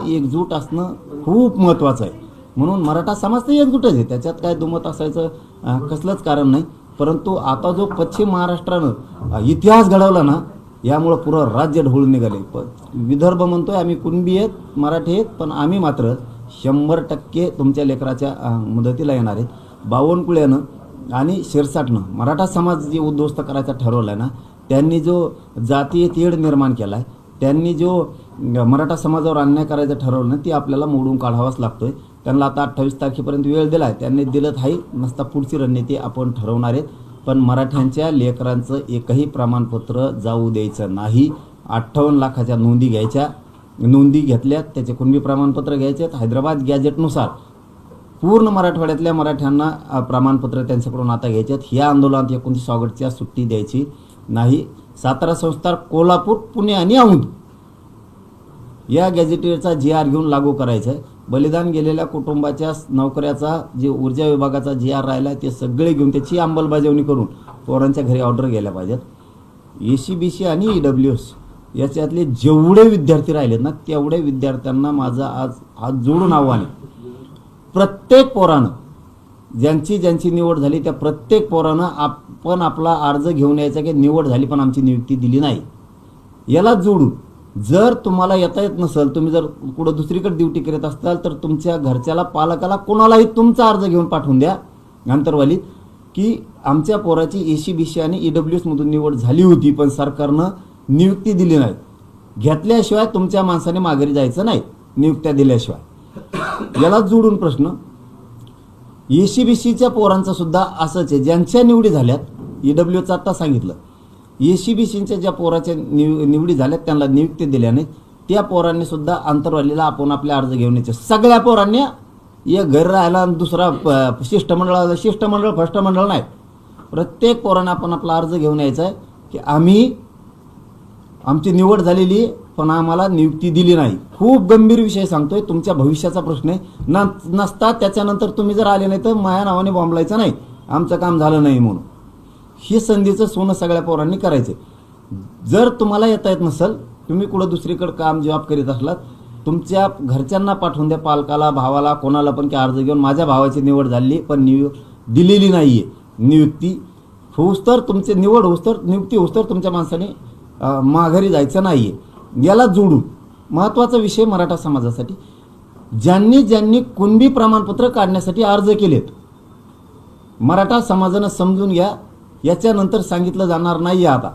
एकजूट असणं खूप महत्त्वाचं आहे. म्हणून मराठा समाज तर एकजूटच आहे, त्याच्यात काय दुमत असायचं कसलंच कारण नाही. परंतु आता जो पश्चिम महाराष्ट्रानं इतिहास घडवला ना, यामुळं पुरं राज्य ढवळून निघाले. विदर्भ म्हणतोय आम्ही कुणबी आहेत, मराठी आहेत, पण आम्ही मात्र 100% तुमच्या लेकराच्या मदतीला येणार आहेत. बावनकुळ्यानं आणि शिरसाटनं मराठा समाज जे उद्ध्वस्त करायचा ठरवला ना, त्यांनी जो जातीय तेढ निर्माण केला आहे, त्यांनी जो मराठा समाजावर अन्याय करायचं ठरवलं ना, ती आपल्याला मोडून काढावाच लागतोय. त्यांना आता 28 तारखेपर्यंत वेळ दिला आहे, त्यांनी दिलं आहे. नसता पुढची रणनीती आपण ठरवणार आहेत. पण मराठ्यांच्या लेकरांचं एकही प्रमाणपत्र जाऊ द्यायचं नाही. 58 लाखाच्या नोंदी घ्यायच्या, नोंदी घेतल्यात, त्याचे कुणबी प्रमाणपत्र घ्यायचे. हैदराबाद गॅजेटनुसार पूर्ण मराठवाड्यातल्या मराठ्यांना प्रमाणपत्र त्यांच्याकडून आता घ्यायचे आहेत. ह्या आंदोलनात 29 ऑगस्टच्या सुट्टी द्यायची नाही. सातारा संस्थान, कोल्हापूर, पुणे आणि औंध या गॅजेटेडचा GR घेऊन लागू करायचा आहे. बलिदान गेलेल्या कुटुंबाच्या नोकऱ्याचा जे ऊर्जा विभागाचा GR राहिला ते सगळे घेऊन त्याची अंमलबजावणी करून पोरांच्या घरी ऑर्डर गेल्या पाहिजेत. ACBC आणि EWS याच्यातले जेवढे विद्यार्थी राहिलेत ना, तेवढे विद्यार्थ्यांना माझं आज हात जोडून आव्हान आहे. प्रत्येक पोरानं ज्यांची ज्यांची निवड झाली त्या प्रत्येक पोरानं आपण आपला अर्ज घेऊन यायचा की निवड झाली पण आमची नियुक्ती दिली नाही. याला जोडून जर तुम्हाला येता येत नसेल, तुम्ही जर कुठं दुसरीकडे ड्युटी करत असाल, तर तुमच्या घरच्याला, पालकाला, कोणालाही तुमचा अर्ज घेऊन पाठवून द्या आंतरवालीत की आमच्या पोराची ACBC आणि EWS मधून निवड झाली होती पण सरकारनं नियुक्ती दिली नाही. घेतल्याशिवाय तुमच्या माणसाने माघारी जायचं नाही, नियुक्त्या दिल्याशिवाय. याला जोडून प्रश्न ACBCच्या पोरांचा सुद्धा असंच आहे. ज्यांच्या निवडी झाल्यात, EWSचं आता सांगितलं, ACBCच्या ज्या पोराच्या निवडी झाल्यात त्यांना नियुक्ती दिल्या नाही, त्या पोरांनी सुद्धा आंतरवालीला आपण आपले अर्ज घेऊन यायचे. सगळ्या पोरांनी एक घर राहायला दुसरा शिष्टमंडळ फर्स्ट मंडळ नाही, प्रत्येक पोरांना आपण आपला अर्ज घेऊन यायचा आहे की आमची निवड झालेली पण आम्हाला नियुक्ती दिली नाही. खूप गंभीर विषय सांगतोय, तुमच्या भविष्याचा प्रश्न आहे. नसता त्याच्यानंतर तुम्ही जर आले नाही तर माया नावाने बॉम्बलायचं नाही, आमचं काम झालं नाही म्हणून. ही संधीचं सोनं सगळ्या पोरांनी करायचं. जर तुम्हाला येता येत नसेल, तुम्ही कुठं दुसरीकडे काम जॉब करीत असलात, तुमच्या घरच्यांना पाठवून द्या, पालकाला, भावाला, कोणाला पण की अर्ज घेऊन माझ्या भावाची निवड झाली पण दिलेली नाहीये. नियुक्ती होऊस तर, तुमची निवड होऊस तर, नियुक्ती होऊस तर तुमच्या माणसाने माघारी जायचं नाहीये. याला जोडून महत्त्वाचा विषय मराठा समाजासाठी, ज्यांनी कुणबी प्रमाणपत्र काढण्यासाठी अर्ज केलेत, मराठा समाजानं समजून घ्या. याच्यानंतर सांगितलं जाणार नाही. आता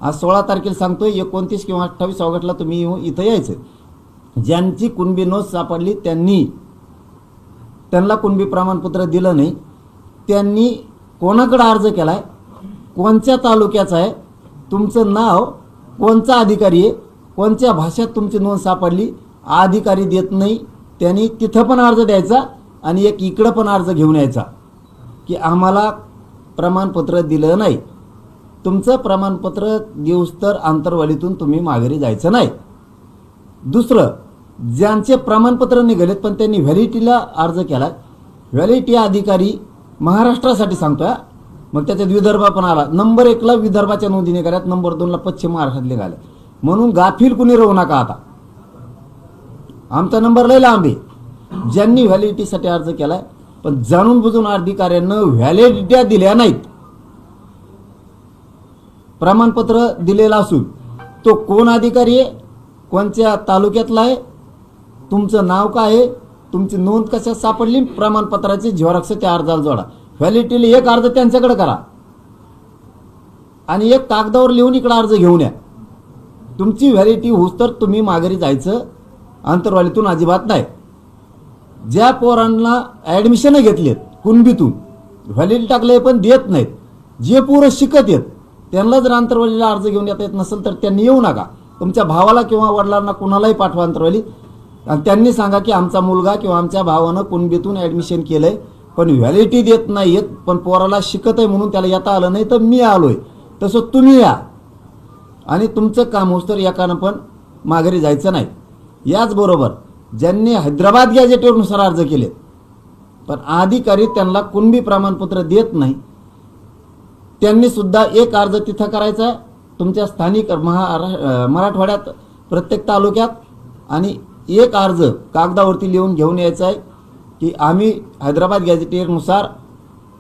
आज 16 तारखेला सांगतोय, 29 किंवा 28 ऑगस्टला तुम्ही इथं यायचं. ज्यांची कुणबी नोंद सापडली त्यांना कुणबी प्रमाणपत्र दिलं नाही, त्यांनी कोणाकडे अर्ज केलाय, कोणत्या तालुक्याचा आहे, तुमचं नाव, कोणचा अधिकारी आहे, कोणत्या भाषेत तुमची नोंद सापडली, अधिकारी देत नाही, त्यांनी तिथं पण अर्ज द्यायचा आणि एक इकडं पण अर्ज घेऊन यायचा की आम्हाला प्रमाणपत्र दिलं नाही. तुमचं प्रमाणपत्र देऊस तर आंतरवालीतून तुम्ही माघारी जायचं नाही. दुसरं, ज्यांचे प्रमाणपत्र निघालेत पण त्यांनी व्हॅलिडिटीला अर्ज केला, व्हॅलिडिटी अधिकारी महाराष्ट्रासाठी सांगतोय, मग त्याच्यात विदर्भ पण आला. नंबर 1ला विदर्भाच्या नोंदी निघाल्यात, नंबर 2ला पश्चिम महाराष्ट्रात निघाल्या. म्हणून गाफील कुणी राहू नका. आता आमचा नंबर लय लांब आहे. ज्यांनी व्हॅलिडिटीसाठी अर्ज केलाय पण जाणून बुजून अधिकाऱ्यांना व्हॅलिडिटी दिल्या नाहीत, प्रमाणपत्र दिलेलं असून तो कोण अधिकारी आहे, कोणत्या तालुक्यातला आहे, तुमचं नाव काय आहे, तुमची नोंद कशात सापडली, प्रमाणपत्राची झेरॉक्स त्या अर्जाला जोडा. व्हॅलिडिटीला एक अर्ज त्यांच्याकडे करा आणि एक कागदावर लिहून इकडे अर्ज घेऊन या. तुमची व्हॅलिडिटी होऊस तर तुम्ही माघारी जायचं, आंतरवालीतून अजिबात नाही. ज्या पोरांना ॲडमिशन घेतलेत कुणबीतून, व्हॅलिडिटी टाकले पण देत नाहीत, जे पोरं शिकत आहेत त्यांना जर आंतरवालीला अर्ज घेऊन येता येत नसेल तर त्यांनी येऊ नका. तुमच्या भावाला किंवा वडिलांना कुणालाही पाठवा आंतरवाली आणि त्यांनी सांगा की आमचा मुलगा किंवा आमच्या भावानं कुणबीतून ॲडमिशन केलंय पण व्हॅलिडिटी देत नाहीयेत, पण पोराला शिकत आहे म्हणून त्याला येता आलं नाही तर मी आलोय, तसं तुम्ही या आणि तुमचं काम होस तर एकानं पण माघारी जायचं नाही. याचबरोबर ज्यांनी हैदराबाद गॅजेटनुसार अर्ज केले पण अधिकारी त्यांना कुणबी प्रमाणपत्र देत नाही, त्यांनी सुद्धा एक अर्ज तिथं करायचा तुमच्या स्थानिक मराठवाड्यात प्रत्येक तालुक्यात आणि एक अर्ज कागदावरती लिहून घेऊन यायचा आहे की आम्ही हैदराबाद गॅझेटियरनुसार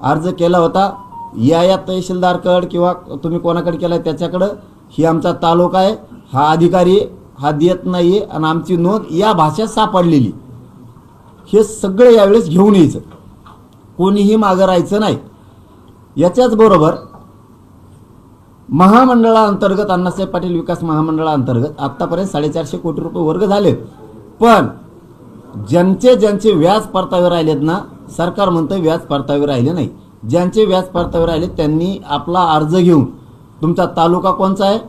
अर्ज केला होता, या तहसीलदारकडे किंवा तुम्ही कोणाकडे केला त्याच्याकडं, ही आमचा तालुका आहे, हा अधिकारी आहे, हा देत नाही आहे आणि आमची नोंद या भाषेत सापडलेली, हे सगळं यावेळेस घेऊन यायचं, कोणीही मागं राहायचं नाही. याच्याच बरोबर महामंडळाअंतर्गत अण्णासाहेब पाटील विकास महामंडळाअंतर्गत आत्तापर्यंत 450 कोटी रुपये वर्ग झालेत, पण ज्यांचे व्याज परतावे राहिलेत ना, सरकार म्हणतं व्याज परतावे राहिले नाही, ज्यांचे व्याज परतावे राहिले त्यांनी आपला अर्ज घेऊन, तुमचा तालुका कोणचा आहे,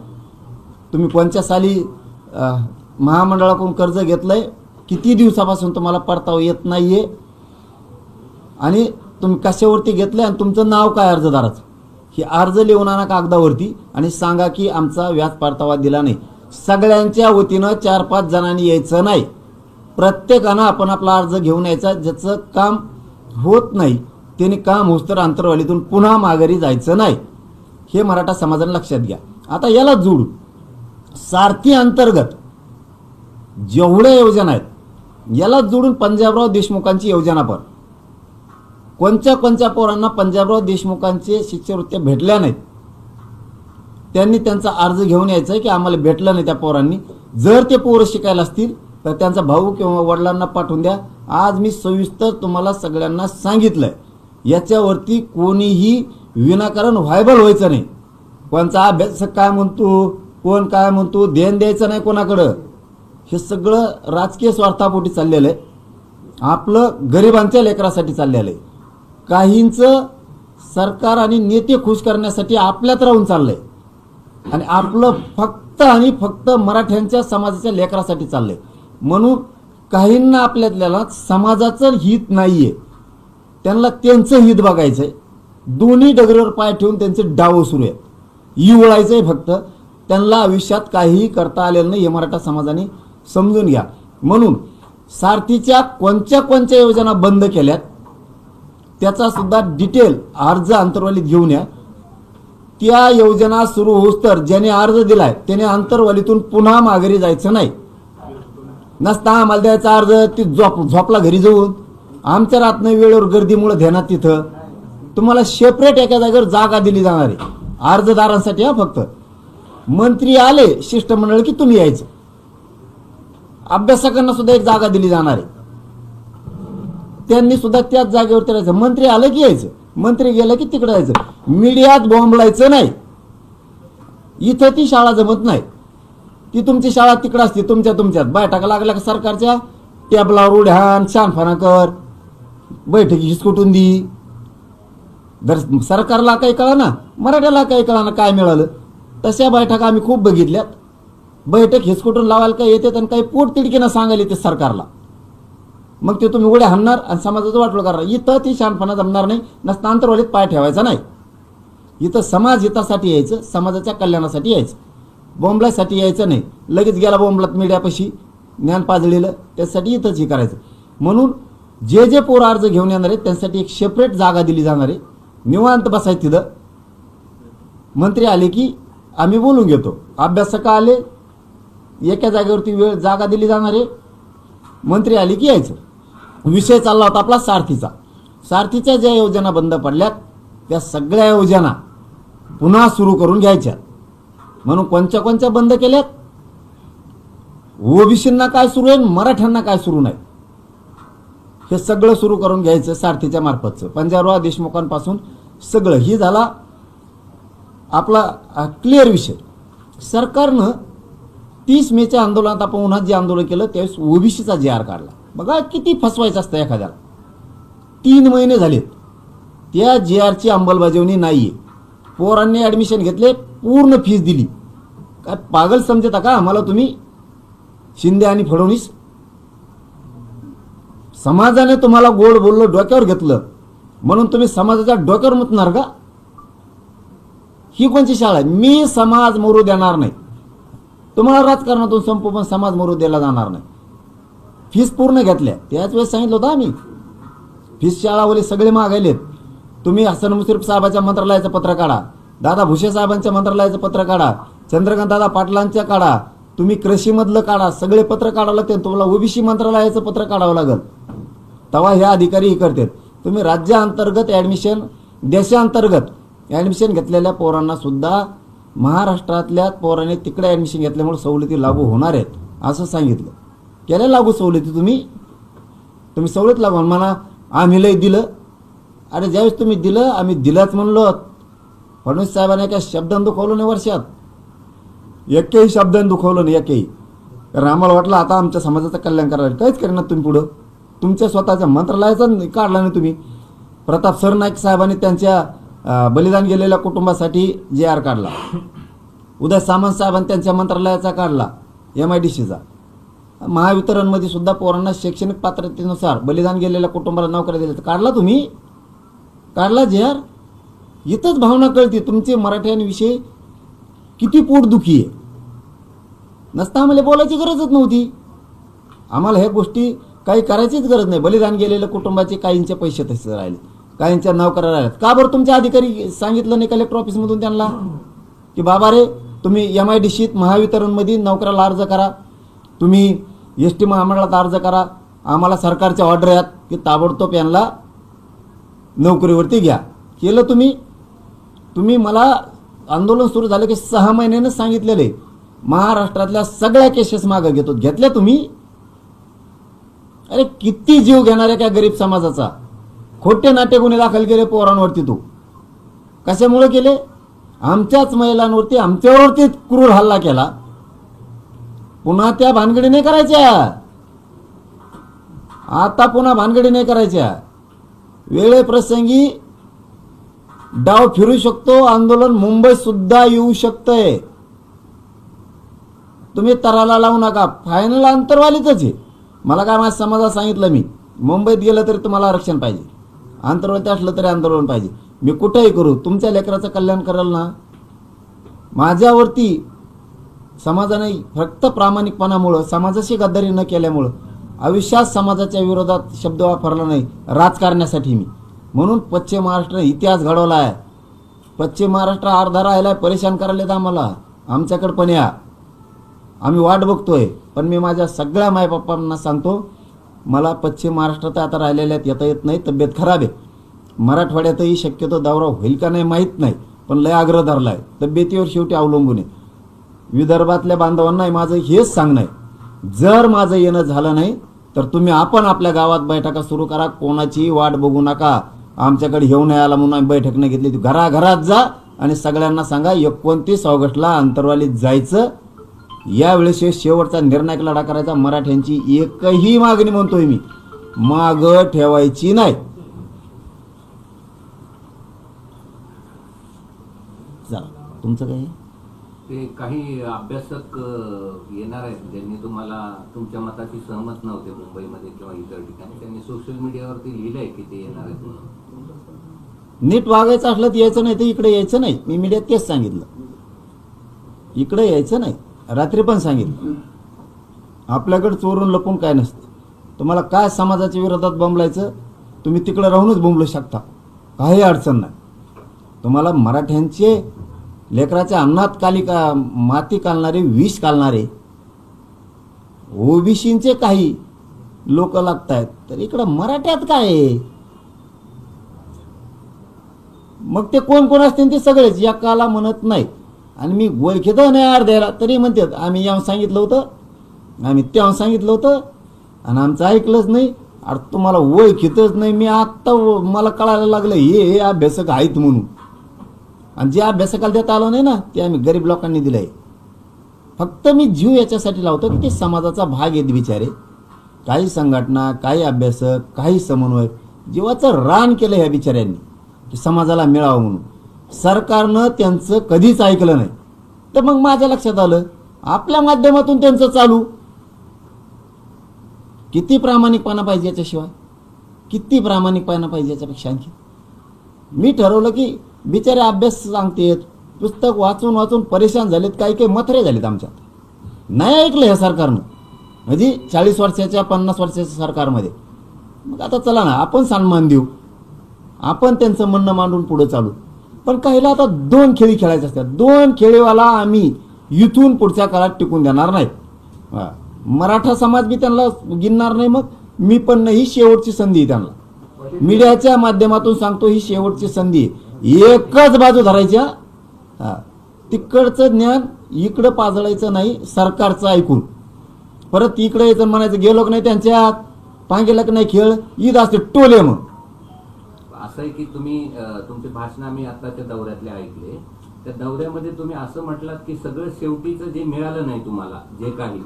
तुम्ही कोणत्या साली महामंडळाकडून कर्ज घेतलंय, किती दिवसापासून तुम्हाला परतावा येत नाहीये आणि तुम्ही कशावरती घेतलंय आणि तुमचं नाव काय अर्जदाराचं, हे अर्ज लिहून आणा कागदावरती आणि सांगा की आमचा व्याज परतावा दिला नाही. सगळ्यांच्या वतीनं 4-5 जणांनी यायचं नाही, प्रत्येकानं आपण आपला अर्ज घेऊन यायचा. ज्याचं काम होत नाही त्यांनी काम होस्तर अंतरवालीतून पुन्हा माघारी जायचं नाही, हे मराठा समाजाने लक्षात घ्या. आता याला जोडून सारथी अंतर्गत जेवढ्या योजना आहेत याला जोडून पंजाबराव देशमुखांची योजना, पण कोणत्या पोरांना पंजाबराव देशमुखांचे शिष्यवृत्त्या भेटल्या नाहीत त्यांनी त्यांचा अर्ज घेऊन यायचा आहे की आम्हाला भेटलं नाही त्या पोरांनी. जर ते पोरं शिकायला असतील तर त्यांचा भाऊ किंवा वडिलांना पाठवून द्या. आज मी सविस्तर तुम्हाला सगळ्यांना सांगितलंय, याच्यावरती कोणीही विनाकारण व्हायबल व्हायचं नाही. कोणचा अभ्यासक काय म्हणतो, कोण काय म्हणतो, ध्यान द्यायचं नाही कोणाकडं. हे सगळं राजकीय स्वार्थापोटी चाललेलं आहे, आपलं गरिबांच्या लेकरासाठी चाललेलं आहे. काहींचं सरकार आणि नेते खुश करण्यासाठी आपल्यात राहून चाललंय आणि आपलं फक्त आणि फक्त मराठ्यांच्या समाजाच्या लेकरासाठी चाललंय. म्हणून काहींना आपल्यातल्याला समाजाचं हित नाहीये, त्यांना त्यांचं हित बघायचंय. दोन्ही डगरीवर पाय ठेवून त्यांचे डाव सुरू आहेत, इवळायचंय फक्त. त्यांना आयुष्यात काहीही करता आलेलं नाही, हे मराठा समाजाने समजून घ्या. म्हणून सारथीच्या कोणत्या योजना बंद केल्यात त्याचा सुद्धा डिटेल अर्ज अंतरवालीत घेऊन या. त्या योजना सुरू होस तर ज्याने अर्ज दिलाय त्याने अंतरवालीतून पुन्हा माघारी जायचं नाही. नसता आम्हाला द्यायचा अर्ज ती झोपला घरी जाऊन, आमच्या रातनं वेळेवर गर्दीमुळे ध्यानात तिथं तुम्हाला सेपरेट एका जागेवर जागा दिली जाणार आहे अर्जदारांसाठी. फक्त मंत्री आले शिष्टमंडळ की तुम्ही यायचं, अभ्यासकांना सुद्धा एक जागा दिली जाणार आहे, त्यांनी सुद्धा त्याच जागेवरती राहायचं. मंत्री आलं की यायचं, मंत्री गेलं की तिकडे जायचं. मीडियात बोंबलायचं नाही, इथं ती शाळा जमत नाही. ती तुमची शाळा तिकडे असते तुमच्यात बैठका लागल्या का सरकारच्या टेबलावर उड्यान शानफाना कर, बैठकी हिसकुटून दी. जर सरकारला काही कळा ना, मराठ्याला काही कळा ना काय मिळालं, तशा बैठका आम्ही खूप बघितल्यात. बैठक हिसकुटून लावायला काय येते आणि काही पोटतिडकीनं सांगायला येते सरकारला, मग ते तुम्ही उड्या हाणणार आणि समाजाचं वाटलं करणार. इथं ती शानपणा जमणार नाही, नसता अंतरवालीत पाय ठेवायचा नाही. इथं समाज हितासाठी यायचं, समाजाच्या कल्याणासाठी यायचं, बोंबलासाठी यायचं नाही. लगेच गेला बोंबलात मीडियापाशी ज्ञान पाजळीलं, त्यासाठी इथंच हे करायचं. म्हणून जे पोर अर्ज घेऊन येणार आहेत त्यांसाठी एक सेपरेट जागा दिली जाणार आहे, निवांत बसायचं तिथं. मंत्री आले की आम्ही बोलून घेतो, अभ्यासक आले एका जागेवरती वेळ जागा दिली जाणार आहे, मंत्री आले की यायचं. विषय चालला होता आपला सारथीच्या ज्या योजना बंद पडल्यात त्या सगळ्या योजना पुन्हा सुरू करून घ्यायच्या. म्हणून कोणत्या बंद केल्यात, ओबीसींना काय सुरू आहे, मराठ्यांना काय सुरू नाही, हे सगळं सुरू करून घ्यायचं सारथीच्या मार्फतचं. पंजाबराव देशमुखांपासून सगळं ही झाला आपला क्लिअर विषय. सरकारनं 30 मेच्या आंदोलनात आपण उन्हात जे आंदोलन केलं त्यावेळेस ओबीसीचा JR काढला. बघा किती फसवायचं असतं एखाद्याला. 3 महिने झालेत त्या JRची अंमलबजावणी नाहीये. पोरांनी ॲडमिशन घेतले, पूर्ण फीस दिली. काय पागल समजता का आम्हाला तुम्ही, शिंदे आणि फडणवीस? समाजाने तुम्हाला गोड बोललं, डोक्यावर घेतलं म्हणून तुम्ही समाजाच्या डोक्यावर मुतणार का? ही कोणची शाळा आहे? मी समाज मरू देणार नाही, तुम्हाला राजकारणातून संपू पण समाज मरू दिला जाणार नाही. फीस पूर्ण घेतल्या, त्याच वेळेस सांगितलं होतं आम्ही, फीस शाळावाले सगळे मागायलेत. तुम्ही हसन मुश्रीफ साहेबांच्या मंत्रालयाचं पत्र काढा, दादा भुसे साहेबांच्या मंत्रालयाचं पत्र काढा, चंद्रकांत दादा पाटलांच्या काढा, तुम्ही कृषीमधलं काढा, सगळे पत्र काढावं लागते, तुम्हाला ओबीसी मंत्रालयाचं पत्र काढावं लागेल, तेव्हा हे अधिकारी हे करतात. तुम्ही राज्याअंतर्गत ॲडमिशन, देशांतर्गत ॲडमिशन घेतलेल्या पोरांना सुद्धा महाराष्ट्रातल्या पोरांनी तिकडे ॲडमिशन घेतल्यामुळे सवलती लागू होणार आहेत असं सांगितलं. केल्या लागू सवलती? तुम्ही सवलत लागू म्हणा आम्ही लय दिलं. अरे ज्यावेळेस तुम्ही दिलं, आम्ही दिलंच म्हणलो. फडणवीस साहेबांनी काय शब्दांत दुखवलं नाही वर्षात, एकही शब्दांत दुखवलं नाही, एकही. कारण आम्हाला वाटलं आता आमच्या समाजाचं कल्याण करायला, काहीच करणार तुम्ही पुढं. तुमच्या स्वतःच्या मंत्रालयाचा काढला नाही तुम्ही. प्रताप सरनाईक साहेबांनी त्यांच्या बलिदान गेलेल्या कुटुंबासाठी JR काढला. उदय सामंत साहेबांनी त्यांच्या मंत्रालयाचा काढला, MIDCचा. महावितरणमध्ये सुद्धा पोरांना शैक्षणिक पात्रतेनुसार बलिदान गेलेल्या कुटुंबाला नोकऱ्या दिल्या, काढला तुम्ही, काढला JR. इथंच भावना कळते तुमचे मराठ्यांविषयी किती पोटदुखी आहे. नसता आम्हाला बोलायची गरजच नव्हती. आम्हाला ह्या गोष्टी काही करायचीच गरज नाही. बलिदान गेलेल्या कुटुंबाचे काहींचे पैसे तसे राहिले, काहींच्या नोकऱ्या राहिल्यात. का बरं तुमच्या अधिकारी सांगितलं नाही कलेक्टर ऑफिसमधून त्यांना की बाबा रे तुम्ही MIDCत महावितरणमध्ये नोकऱ्याला अर्ज करा, तुम्ही ST महामंडळात अर्ज करा, आम्हाला सरकारच्या ऑर्डर आहेत की ताबडतोब यांना नोकरीवरती घ्या. केलं तुम्ही मला आंदोलन सुरू झालं की 6 महिन्यानं सांगितलेले महाराष्ट्रातल्या सगळ्या केसेस मागे घेतो, घेतल्या तुम्ही. अरे किती जीव घेणाऱ्या त्या गरीब समाजाचा खोटे नाट्य गुन्हे दाखल केले पोरांवरती. तू कशामुळे केले? आमच्याच महिलांवरती, आमच्यावरती क्रूर हल्ला केला. पुन्हा त्या भानगडी नाही करायच्या, आता पुन्हा भानगडी नाही करायच्या. वेळेप्रसंगी डाव फिरू शकतो, आंदोलन मुंबईत सुद्धा येऊ शकतंय. तुम्ही तराला लावू नका, फायनल अंतरवालीच आहे. मला काय माझ्या समाजाला सांगितलं, मी मुंबईत गेलं तरी तुम्हाला आरक्षण पाहिजे, आंतरवालीत असलं तरी आंदोलन पाहिजे. मी कुठेही करू, तुमच्या लेकराचं कल्याण कराल ना. माझ्यावरती समाजाने फक्त प्रामाणिकपणामुळं, समाजाशी गद्दारी न केल्यामुळं, आयुष्यात समाजाच्या विरोधात शब्द वापरला नाही राजकारणासाठी मी. म्हणून पश्चिम महाराष्ट्र इतिहास घडवला आहे. पश्चिम महाराष्ट्र अर्धा राहिलाय, परेशान करायला आम्हाला. आमच्याकडे पण या, आम्ही वाट बघतोय. पण मी माझ्या सगळ्या मायबापांना सांगतो, मला पश्चिम महाराष्ट्रात आता राहिलेल्यात येता येत नाही, तब्येत खराब आहे. मराठवाड्यातही शक्यतो दौरा होईल का नाही माहीत नाही, पण लय आग्रह धरला आहे. तब्येतीवर शेवटी अवलंबून आहे. विदर्भातल्या बांधवांना माझं हेच सांगणं आहे, जर माझं येणं झालं नाही तर तुम्ही आपण आपल्या गावात बैठका सुरू करा, कोणाची वाट बघू नका. आमच्याकडे येऊ नये आला म्हणून आम्ही बैठक नाही घेतली. घराघरात जा आणि सगळ्यांना सांगा 29 ऑगस्टला अंतरवालीत जायचं. यावेळेस शेवटचा निर्णायक लढा करायचा. मराठ्यांची एकही मागणी म्हणतोय मी माग ठेवायची नाही. तुमचं काय? ते काही अभ्यासक येणार आहेत ज्यांनी तुम्हाला तुमच्या मताशी सहमत नव्हते मुंबईमध्ये किंवा इतर ठिकाणी, त्यांनी सोशल मीडियावरती लिहिलंय की ते येणार आहेत म्हणून. नीट वागायचं असलं तर यायचं नाही, तर इकडे यायचं नाही. मी मीडियात तेच सांगितलं, इकडे यायचं नाही. रात्री पण सांगितलं, आपल्याकडे चोरून लपून काय नसतं. तुम्हाला काय समाजाच्या विरोधात बोंबलायचं, तुम्ही तिकडे राहूनच बोंबलू शकता, काही अडचण नाही. तुम्हाला मराठ्यांचे लेकराच्या अन्नात माती कालणारे, विष कालणारे ओबीसींचे काही लोक लागतायत, तर इकडं मराठ्यात काय आहे? मग ते कोण कोण असतील ते सगळेच एकाला म्हणत नाही. आणि मी ओळखीत नाही अर्ध्याला तरी म्हणतात आम्ही यावं सांगितलं होतं, आम्ही तेव्हा सांगितलं होतं आणि आमचं ऐकलंच नाही. अरे तुम्हाला ओळखीतच नाही. मी आत्ता मला कळायला लागलं हे अभ्यासक आहेत म्हणून. आणि जे अभ्यासकाला देता आलं नाही ना, ते आम्ही गरीब लोकांनी दिलंय. फक्त मी जीव याच्यासाठी लावतो की ते समाजाचा भाग आहेत बिचारे. काही संघटना, काही अभ्यासक, काही समन्वयक जीवाचं रान केलं ह्या बिचाऱ्यांनी की समाजाला मिळावं म्हणून. सरकारनं त्यांचं कधीच ऐकलं नाही. तर मग माझ्या लक्षात आलं आपल्या माध्यमातून त्यांचं चालू. किती प्रामाणिकपणा पाहिजे याच्याशिवाय, किती प्रामाणिकपणा पाहिजे याच्यापेक्षा आणखी. मी ठरवलं की बिचारे अभ्यास सांगतेत, पुस्तक वाचून वाचून परेशान झालेत, काही काही मथरे झालेत आमच्यात. नाही ऐकलं ह्या सरकारनं, म्हणजे 40 वर्षाच्या 50 वर्षाच्या सरकारमध्ये. मग आता चला ना आपण सन्मान देऊ, आपण त्यांचं म्हणणं मांडून पुढे चालू. पण काहीला आता 2 खेळी खेळायचे असतात. 2 खेळीवाला आम्ही इथून पुढच्या काळात टिकून देणार नाही. हा. मराठा समाज बी त्यांना गिनणार नाही. मग मी पण नाही. ही शेवटची संधी आहे त्यांना. मीडियाच्या माध्यमातून सांगतो, ही शेवटची संधी आहे. एकच बाजू धरायच्या. हा. तिकडचं ज्ञान इकडं पाजळायचं नाही. सरकारचं ऐकून परत इकडे यायचं म्हणायचं गेलो की नाही त्यांच्यात पांगेला की नाही खेळ ईद असते टोले. मग असं आहे की तुम्ही तुमचे भाषण आम्ही आताच्या दौऱ्यातले ऐकले. त्या दौऱ्यामध्ये तुम्ही असं म्हटलात की सगळं शेवटीचं जे मिळालं नाही तुम्हाला जे काही,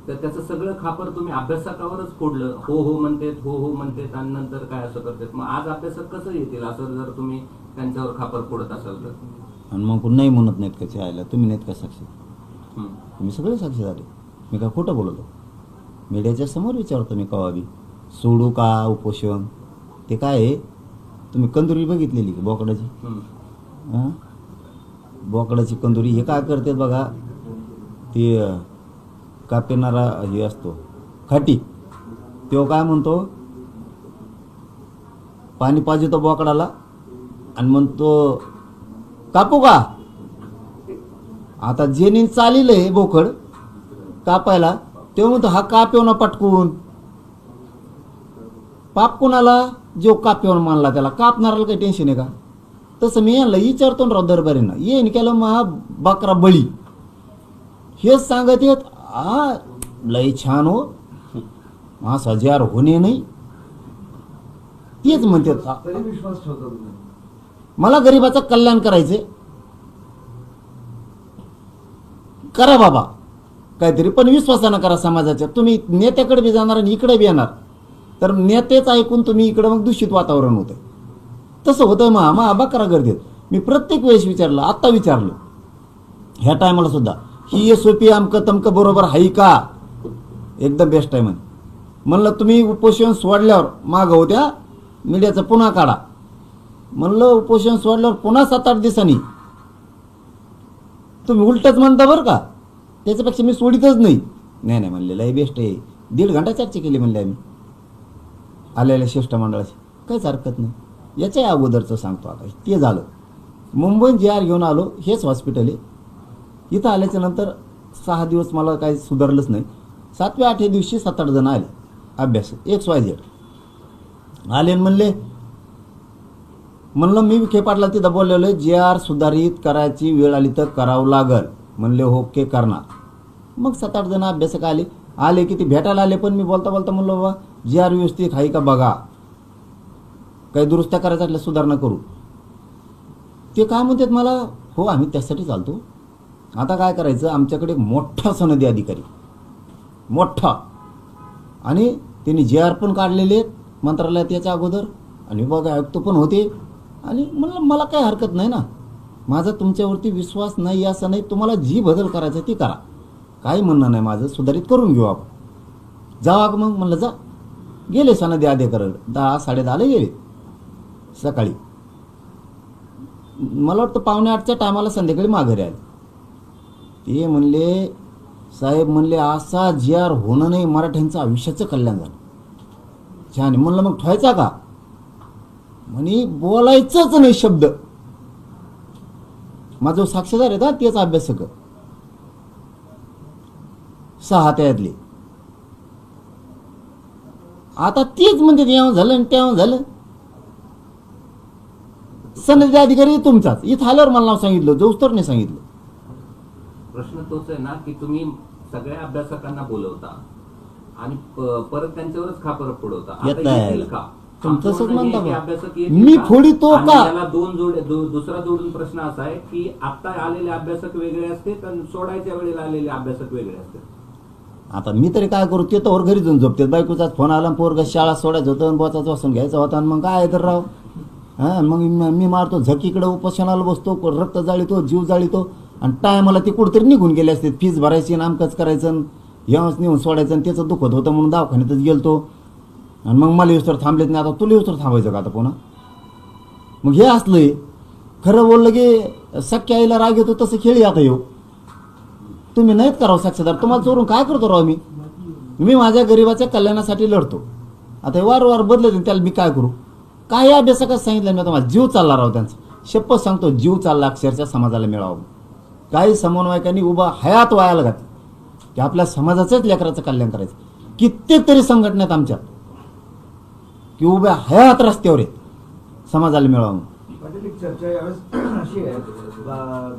तर त्याचं सगळं खापर तुम्ही अभ्यासकावरच फोडलं. हो हो म्हणतेत, हो हो म्हणतेत आणि नंतर काय असं करतात. मग आज अभ्यासक कसं येतील असं जर तुम्ही त्यांच्यावर खापर फोडत असाल तर? आणि मग नाही म्हणत नाहीत कसे आयला. तुम्ही नाहीत का साक्षी? हं. तुम्ही सगळे साक्षी झाले. मी काय खोटं बोलतो? मीडियाच्या समोर विचारतो मी कवा बी. सोडू का उपोषण? ते काय आहे, तुम्ही कंदुरी बघितलेली की बोकडाची? हां, बोकडाची कंदुरी. हे काय करतात बघा, ते कापेनारा हे असतो खाटी, तो काय म्हणतो, पाणी पाहिजे तो बोकडाला आणि म्हणतो कापू का? आता जेनी चालिले बोकड कापायला, तेव्हा म्हणतो हा काप येऊ ना पटकून. पाप कोणाला? जो काप येऊन मानला त्याला. कापणाराला काही टेन्शन आहे का? तसं मी यांना विचारतो ना राव दरबारींना, येईन केलं मग बकरा बळी हेच सांगत येत. हा लय छान हो, असा जार होणे नाही. तेच म्हणतात विश्वास ठेवतो तुम्ही. मला गरिबाचं कल्याण करायचे. करा बाबा काहीतरी, पण विश्वासानं करा समाजाच्या. तुम्ही नेत्याकडे बी जाणार आणि इकडे बी येणार, तर नेतेच ऐकून तुम्ही इकडे मग दूषित वातावरण होतं. तसं होतं. मग बकरा गर्दीत मी प्रत्येक वेळेस विचारलं, आत्ता विचारलं ह्या टायमाला सुद्धा, ही SOP अमकं तमकं बरोबर आहे का? एकदम बेस्ट आहे म्हणलं. तुम्ही उपोषण सोडल्यावर मागं होत्या मीडियाचं पुन्हा काढा म्हणलं. उपोषण सोडल्यावर पुन्हा 7-8 दिवसांनी तुम्ही उलटच म्हणता बरं का. त्याच्यापेक्षा मी सोडितच नाही. नाही म्हणलेलं आहे बेस्ट आहे. 1.5 घंटा चर्चा केली म्हणले आम्ही आलेल्या शिष्टमंडळाची. काहीच हरकत नाही. याच्या अगोदरचं सांगतो आता. ते झालं मुंबईत JR घेऊन आलो. हेच हॉस्पिटल आहे. इथं आल्याच्या नंतर 6 दिवस मला काही सुधारलंच नाही. 7व्या-8व्या दिवशी 7-8 जण आले अभ्यास XYZ आले म्हणले. म्हणलं मी विखे पाटला तिथं बोललेलो आहे, JR सुधारित करायची वेळ आली तर करावं लागल. म्हणले ओके करणार. मग 7-8 जण अभ्यासक आले की ते भेटायला आले. पण मी बोलता बोलता म्हणलो बाबा JR व्यवस्थित आहे का बघा, काही दुरुस्त्या करायच्या असल्या सुधारणा करू. ते काय म्हणतात मला, हो आम्ही त्यासाठी चालतो. आता काय करायचं, आमच्याकडे मोठा सनदी अधिकारी मोठा, आणि त्यांनी JR पण काढलेले आहेत मंत्रालयात याच्या अगोदर, आणि विभाग आयुक्त पण होते. आणि म्हणलं मला काही हरकत नाही ना, माझा तुमच्यावरती विश्वास नाही असं नाही. तुम्हाला जी बदल करायचा ती करा, काही म्हणणं नाही माझं, सुधारित करून घेऊ आपण. जावा मग म्हणलं जा. गेले सनदी अधिकारी 10-10:30 गेले सकाळी. मला वाटतं 7:45च्या टायमाला संध्याकाळी माघारी आले. ते म्हणले साहेब म्हणले असा JR होणं नाही, मराठ्यांचं आयुष्याचं कल्याण झालं. छान. म्हणलं मग ठेवायचा का? म्हणे बोलायचंच नाही शब्द. माझं साक्षीदार आहे का तेच अभ्यासक 6 त्यातले. आता तेच म्हणते तेव्हा झालं आणि तेव्हा झालं. सनदी अधिकारी तुमचाच. इथं आल्यावर मला नाव सांगितलं, जोस्तर नाही सांगितलं. प्रश्न तोच आहे ना की तुम्ही सगळ्या अभ्यासकांना बोलवता आणि परत त्यांच्यावरच खापर फोडवता. आता येत नाही. येतील का? तुमचं आमचं तसंच म्हणणं म्हणता आहे की बा. अभ्यासक येतील मी का? फोडितो आणि का? त्याला दुसरा जोडून प्रश्न असा आहे की आता आलेले अभ्यासक वेगळे असते आणि सोडायच्या वेळेला आलेले अभ्यासक वेगळे असते. आता मी तरी काय करू, ते तर घरी जाऊन झोपते. बायकोचाच फोन आला, पोरगा शाळा सोडायचं होतं, बोचाच वाचून घ्यायचा होता, आणि मग काय तर राव. हां मग मी मारतो झकीकडे, उपोषणाला बसतो, रक्त जाळीतो, जीव जाळीतो, आणि टायमाला ते कुठेतरी निघून गेले असते. फीस भरायची, नामकच करायचं, यावंच नेऊन सोडायचं, आणि त्याचं दुखत होतं म्हणून दवाखान्यातच गेलतो. आणि मग मला येऊस तर थांबलेत नाही. आता तुला येऊस तर थांबायचं का आता पुन्हा? मग हे असलंय. खरं बोललं की सख्या आईला राग येतो तसं खेळी आता येऊ. तुम्ही नाहीत करावं साक्षीदार. तुम्हाला चोरून काय करतो राव मी माझ्या गरिबाच्या कल्याणासाठी लढतो. आता हे वारंवार बदलत, त्याला मी काय करू? काय अभ्यासकाच सांगितलं मी तुम्हाला, जीव चालला राव त्यांचा. शपथ सांगतो जीव चालला अक्षरशः समाजाला मिळावं. काही समन्वयकांनी उभा हयात वायाला घातली की आपल्या समाजाच्याच लेकराचं कल्याण करायचं. कित्येक तरी संघटनेत आमच्या की उभ्या हयात रस्त्यावर आहेत समाजाला मिळवून. पाटील, एक चर्चा यावेळेस अशी आहे,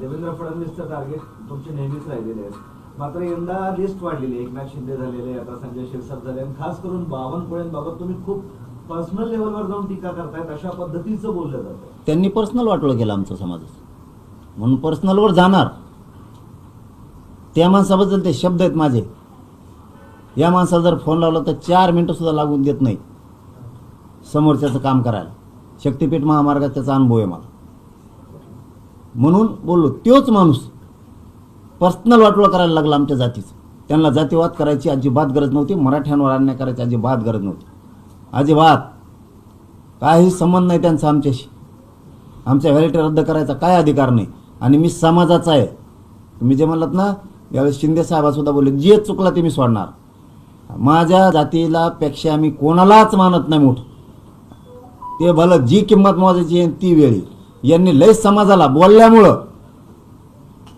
देवेंद्र फडणवीसचं टार्गेट तुमचे नेहमीच राहिलेले आहे, मात्र यंदा लिस्ट वाढलेली आहे. एकनाथ शिंदे झालेले, आता संजय शिरसाट झाले, आणि खास करून बावनकुळेंबाबत तुम्ही खूप पर्सनल लेवलवर जाऊन टीका करतायत, अशा पद्धतीचं बोललं जातं. त्यांनी पर्सनल वाटोळं केलं आमचं समाजाचं, म्हणून पर्सनलवर जाणार. त्या माणसाबद्दल ते शब्द आहेत माझे. या माणसाला जर फोन लावला तर 4 मिनिटं सुद्धा लागून देत नाही समोरच्याचं काम करायला. शक्तीपीठ महामार्गात त्याचा अनुभव आहे मला, म्हणून बोललो. तोच माणूस पर्सनल वाटोळं करायला लागला आमच्या जातीचं. त्यांना जातीवाद करायची अजिबात गरज नव्हती, मराठ्यांवर अन्याय करायची अजिबात गरज नव्हती, अजिबात काही संबंध नाही त्यांचा आमच्याशी. आमच्या व्हॅलिटी रद्द करायचा काय अधिकार नाही, आणि मी समाजाचा आहे. तुम्ही जे म्हणलात ना, यावेळेस शिंदे साहेबासुद्धा बोलले, जे चुकला ते मी सोडणार. माझ्या जातीला पेक्षा मी कोणालाच मानत नाही मोठं. ते भलं जी किंमत मोजायची आहे ती वेळी. यांनी लयच समाजाला बोलल्यामुळं,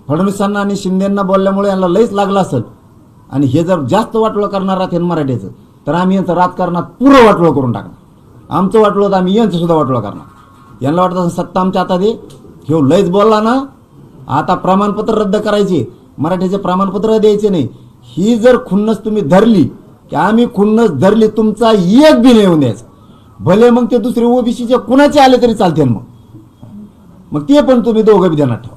फडणवीसांना आणि शिंदेंना बोलल्यामुळे यांना लयच लागलं असेल. आणि हे जर जास्त वाटोळं करणार राहते मराठीचं, तर आम्ही यांचं राजकारणात पुरं वाटोळं करून टाकणार. आमचं वाटोळं तर आम्ही यांचं सुद्धा वाटोळं करणार. यांना वाटतं सत्ता आमच्या हातात आहे, हे लयच बोलला ना, आता प्रमाणपत्र रद्द करायचे, मराठीचे प्रमाणपत्र द्यायचे नाही. ही जर खुन्नस तुम्ही धरली की आम्ही खुन्नस धरली, तुमचा एक बी नाही येऊन द्यायचा. भले मग ते दुसरे ओबीसीचे कुणाचे आले तरी चालते. मग ते पण तुम्ही दोघं बी ध्यानात ठेवा.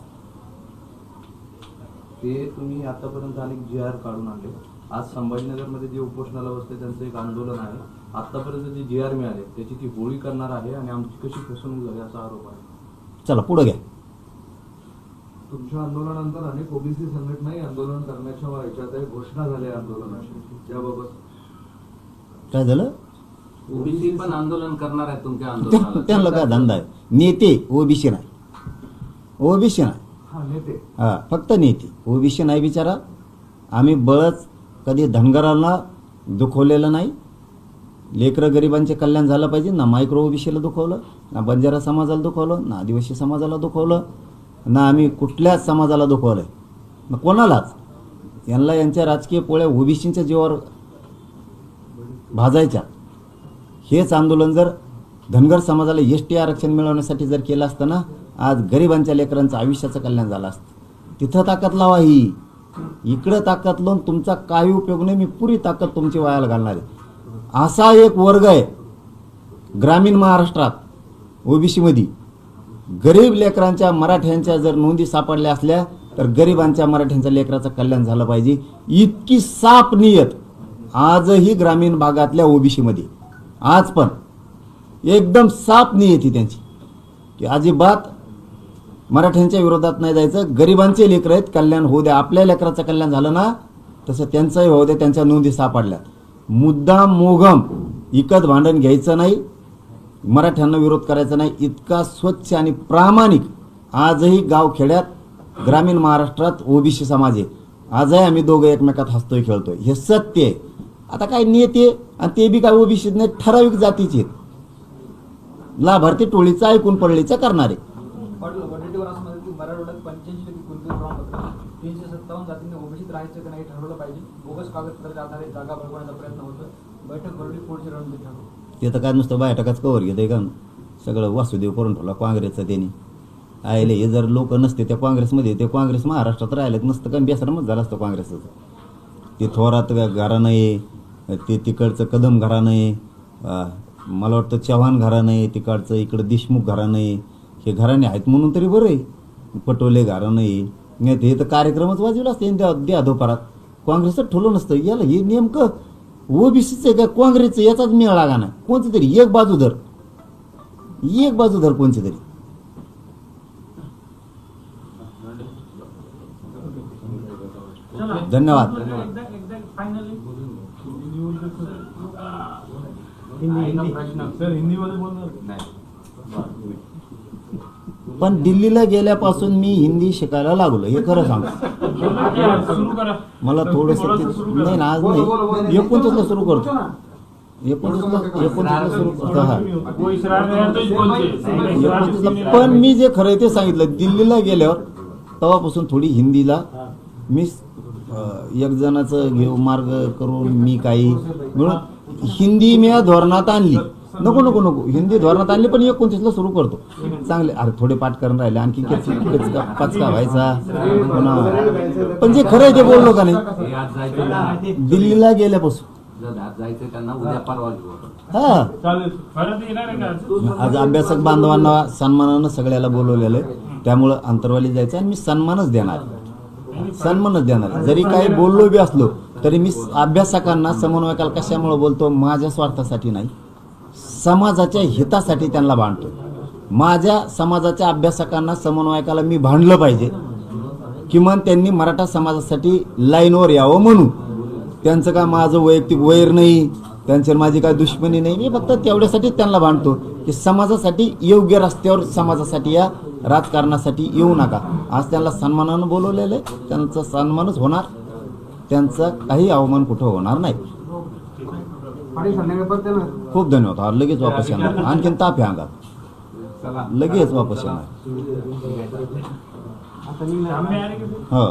ते तुम्ही आतापर्यंत अनेक जी.आर. काढून आणले. आज संभाजीनगरमध्ये जे उपोषणाला बसले त्यांचं एक आंदोलन आहे. आतापर्यंत जे जी.आर. मिळाले त्याची ती होळी करणार आहे आणि आमची कशी फसवणूक झाली असा आरोप आहे. चला पुढे घ्या. तुमच्या आंदोलनानंतर अनेक ओबीसी संघटनाही आंदोलन करण्याच्या याच्यात आहे, घोषणा झाल्या आंदोलनाची, त्याबाबत काय झालं? ओबीसी पण आंदोलन करणार आहे तुमच्या आंदोलनाला. त्यांना काय धंदा आहे? नेते ओबीसी नाही, ओबीसी नाही. हा, नेते. हा, फक्त नेते, ओबीसी नाही. बिचारा आम्ही बळच कधी धनगराला दुखवलेलं नाही. लेकरं गरिबांचे कल्याण झालं पाहिजे ना. मायक्रो ओबीसीला दुखवलं ना, बंजारा समाजाला दुखवलं ना, आदिवासी समाजाला दुखवलं ना, आम्ही कुठल्याच समाजाला दुखवलंय ना, कोणालाच. यांना यांच्या राजकीय पोळ्या ओबीसीच्या जीवावर भाजायच्या. हेच आंदोलन जर धनगर समाजाला एसटी आरक्षण मिळवण्यासाठी जर केलं असतं ना, आज गरिबांच्या लेकरांचं आयुष्याचं कल्याण झालं असतं. तिथं ताकद लावा. ही इकडं ताकद लावून तुमचा काही उपयोग नाही. मी पुरी ताकद तुमची वायाला घालणार आहे. असा एक वर्ग आहे ग्रामीण महाराष्ट्रात ओबीसीमध्ये, गरीब लेकरांच्या मराठ्यांच्या जर नोंदी सापडल्या असल्या तर गरिबांच्या मराठ्यांच्या लेकराचं कल्याण झालं पाहिजे. इतकी साफ नियत आजही ग्रामीण भागातल्या ओबीसीमध्ये, आज पण एकदम साफ नियती त्यांची की अजिबात मराठ्यांच्या विरोधात नाही जायचं. गरिबांचे लेकर आहेत, कल्याण होऊ द्या. आपल्या लेकराचं कल्याण झालं ना, तसं त्यांचंही होऊ द्या. त्यांच्या नोंदी सापडल्या. मुद्दाम मोगम इकत भांडण घ्यायचं नाही, मराठ्यांना विरोध करायचा नाही. इतका स्वच्छ आणि प्रामाणिक आजही गावखेड्यात ग्रामीण महाराष्ट्रात ओबीसी समाज आहे. आजही आम्ही दोघं एकमेकात हसतोय खेळतोय. हे सत्य आहे. आता काय नेते आणि ते बी काय ओबीसी नाही, ठराविक जातीचे आहेत. लाभार्थी टोळीचा ऐकून पडलीचं करणारे. वडीलवर असं म्हणतात की मराठवाड्यात 85% कुलकर्णी प्रमाणपत्र 357 जातींनी ओबीसीत राहायचं की नाही ठरवलं पाहिजे. बोगस कागदपत्राच्या आधारे जागा बळकवण्याचा प्रयत्न होतो. बैठक भरवली, पुढची रणनीती ठरवली. ते तर काय नुसतं बैठकाच कवर घेतंय का? सगळं वासुदेव करून ठेवला काँग्रेसचं त्यांनी. आयले हे जर लोक नसते त्या काँग्रेसमध्ये, ते काँग्रेस महाराष्ट्रात राहिलेत नसतं कारण बेसरमच झालं असतं काँग्रेसचं. ते थोरात घराणं आहे, ते तिकडचं कदम घराणं आहे, मला वाटतं चव्हाण घराणं आहे, तिकडचं इकडं देशमुख घराणं आहे. हे घराणे आहेत म्हणून तरी बरं आहे. पटोले घराणं आहे, नाही हे तर कार्यक्रमच वाजवला असते द्या दुपारात. काँग्रेसचं ठेवलं नसतं. याला हे नेमकं ओबीसीचं आहे का काँग्रेसचं याचाच मेळ लागा ना. कोणती तरी एक बाजू धर, एक बाजू धर कोणची तरी. धन्यवाद. पण दिल्लीला गेल्यापासून मी हिंदी शिकायला लागलो, हे खरं सांगतो. मला थोडस नाही ना, आज नाही, 29ला सुरू करतो. 29ला सुरू करतो. हा 29ला. पण मी जे खरं ते सांगितलं, दिल्लीला गेल्यावर तेव्हापासून थोडी हिंदीला मी एक जणाचं घेऊ मार्ग करून मी काही म्हणून हिंदी मी या धोरणात आणली. नको हिंदी धोरणात आणली, पण 29ला सुरू करतो. चांगले अरे थोडे पाठ करून राहिले, आणखी पचका व्हायचा पुन्हा. पण जे खरं आहे ते बोललो का नाही. हे आज जायचं ना, दिल्लीला गेल्यापासून जर आज जायचं त्यांना उद्या परवा घेऊ. हा परत येणार आहे का? आज अभ्यासक बांधवांना सन्मानानं सगळ्याला बोलवलेलं आहे. त्यामुळं अंतरवाली जायचं आणि मी सन्मानच देणार. जरी काही बोललो बी असलो तरी मी अभ्यासकांना समन्वयकाला कशामुळे बोलतो, माझ्या स्वार्थासाठी नाही, समाजाच्या हितासाठी त्यांना भांडतो. माझ्या समाजाच्या अभ्यासकांना समन्वयकाला मी भांडलं पाहिजे, किमान त्यांनी मराठा समाजासाठी लाईनवर यावं म्हणून. त्यांचं काय माझं वैयक्तिक वैर नाही, त्यांच्या माझी काय दुश्मनी नाही. मी फक्त तेवढ्यासाठी त्यांना भांडतो की समाजासाठी योग्य रस्त्यावर समाजासाठी या, राजकारणासाठी येऊ नका. आज त्यांना सन्मानानं बोलवलेलं आहे, त्यांचा सन्मानच होणार, त्यांचा काही अवमान कुठं होणार नाही. खूप धन्यवाद. हा लगेच वापस येणार, आणखीन ताप आहे अंगात, लगेच वापस येणार. आम्ही आहे की हो